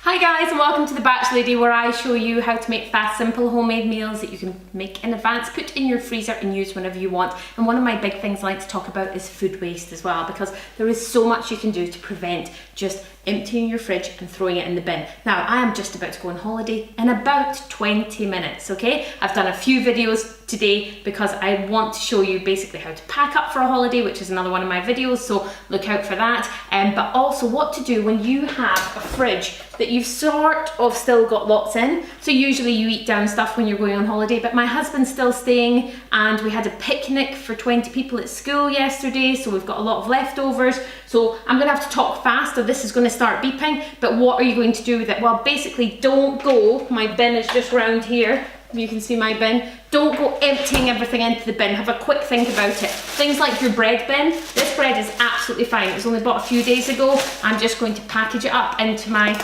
Hi guys, and welcome to The Batch Lady, where I show you how to make fast, simple homemade meals that you can make in advance, put in your freezer and use whenever you want. And one of my big things I like to talk about is food waste as well, because there is so much you can do to prevent just emptying your fridge and throwing it in the bin. Now, I am just about to go on holiday in about 20 minutes, okay? I've done a few videos today because I want to show you basically how to pack up for a holiday, which is another one of my videos, so look out for that. But also what to do when you have a fridge that you've sort of still got lots in. So usually you eat down stuff when you're going on holiday, but my husband's still staying and we had a picnic for 20 people at school yesterday, so we've got a lot of leftovers. So I'm gonna have to talk fast or this is gonna start beeping, but what are you going to do with it? Well, basically don't go, my bin is just round here, you can see my bin. Don't go emptying everything into the bin. Have a quick think about it. Things like your bread bin. This bread is absolutely fine. It was only bought a few days ago. I'm just going to package it up into my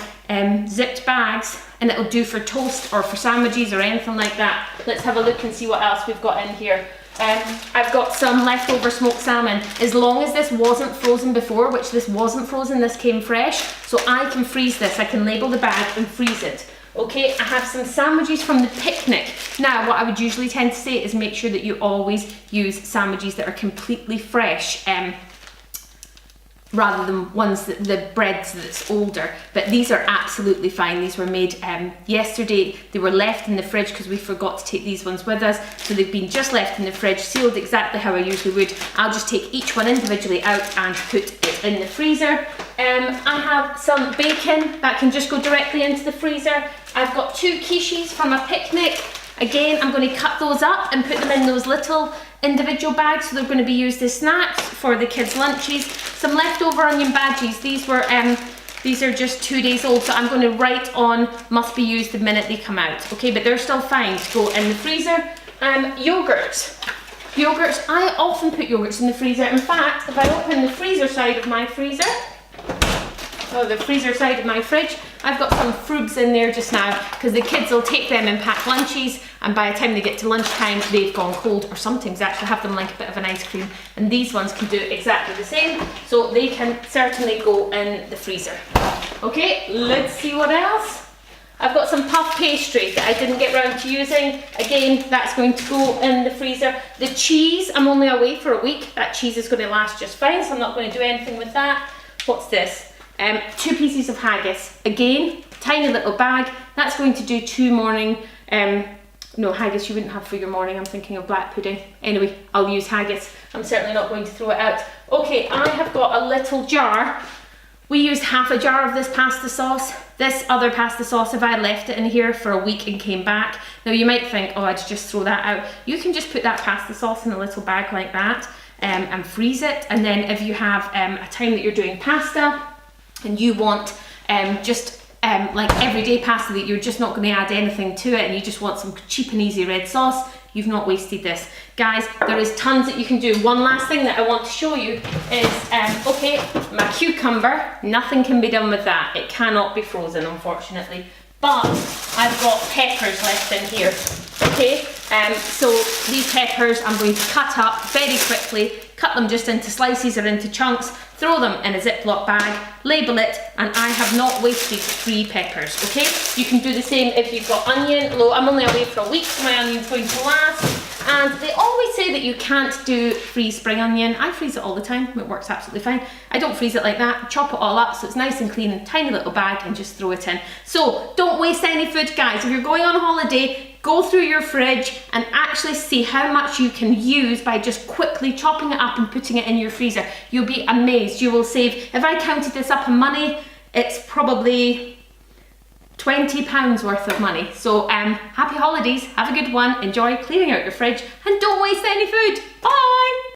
zipped bags, and it'll do for toast or for sandwiches or anything like that. Let's have a look and see what else we've got in here. I've got some leftover smoked salmon. As long as this wasn't frozen before, which this wasn't frozen, this came fresh, so I can freeze this. I can label the bag and freeze it. Okay, I have some sandwiches from the picnic. Now, what I would usually tend to say is make sure that you always use sandwiches that are completely fresh, rather than ones that the breads that's older. But these are absolutely fine. These were made yesterday. They were left in the fridge because we forgot to take these ones with us. So they've been just left in the fridge, sealed exactly how I usually would. I'll just take each one individually out and put it in the freezer. I have some bacon that can just go directly into the freezer. I've got 2 quiches from a picnic. Again, I'm going to cut those up and put them in those little individual bags, so they're going to be used as snacks for the kids' lunches. Some leftover onion bhajis. These are just 2 days old, so I'm going to write on must be used the minute they come out. Okay, but they're still fine to go in the freezer. Yogurts. Yogurts, I often put yogurts in the freezer. In fact, if I open the freezer side of my freezer, the freezer side of my fridge, I've got some frubes in there just now because the kids will take them and pack lunches, and by the time they get to lunchtime they've gone cold, or sometimes actually have them like a bit of an ice cream, and these ones can do exactly the same, so they can certainly go in the freezer. Okay, let's see what else. I've got some puff pastry that I didn't get round to using. Again, that's going to go in the freezer. The cheese, I'm only away for a week. That cheese is going to last just fine, so I'm not going to do anything with that. What's this? 2 pieces of haggis. Again, tiny little bag. That's going to do 2 morning, no, haggis you wouldn't have for your morning. I'm thinking of black pudding. Anyway, I'll use haggis. I'm certainly not going to throw it out. Okay, I have got a little jar. We used half a jar of this pasta sauce. This other pasta sauce, if I left it in here for a week and came back, now you might think, oh, I'd just throw that out. You can just put that pasta sauce in a little bag like that and freeze it. And then if you have a time that you're doing pasta and you want like everyday pasta that you're just not going to add anything to it and you just want some cheap and easy red sauce, you've not wasted this. Guys, there is tons that you can do. One last thing that I want to show you is, okay, my cucumber, nothing can be done with that. It cannot be frozen, unfortunately. But I've got peppers left in here, okay? So these peppers I'm going to cut up very quickly, cut them just into slices or into chunks, throw them in a Ziploc bag, label it, and I have not wasted 3 peppers, okay? You can do the same if you've got onion, although I'm only away for a week, so my onion's going to last. And they always say that you can't do freeze spring onion. I freeze it all the time, it works absolutely fine. I don't freeze it like that, chop it all up so it's nice and clean, tiny little bag, and just throw it in. So don't waste any food, guys. If you're going on holiday, go through your fridge and actually see how much you can use by just quickly chopping it up and putting it in your freezer. You'll be amazed. You will save, if I counted this up in money, it's probably £20 worth of money. So happy holidays, have a good one, enjoy clearing out your fridge, and don't waste any food. Bye!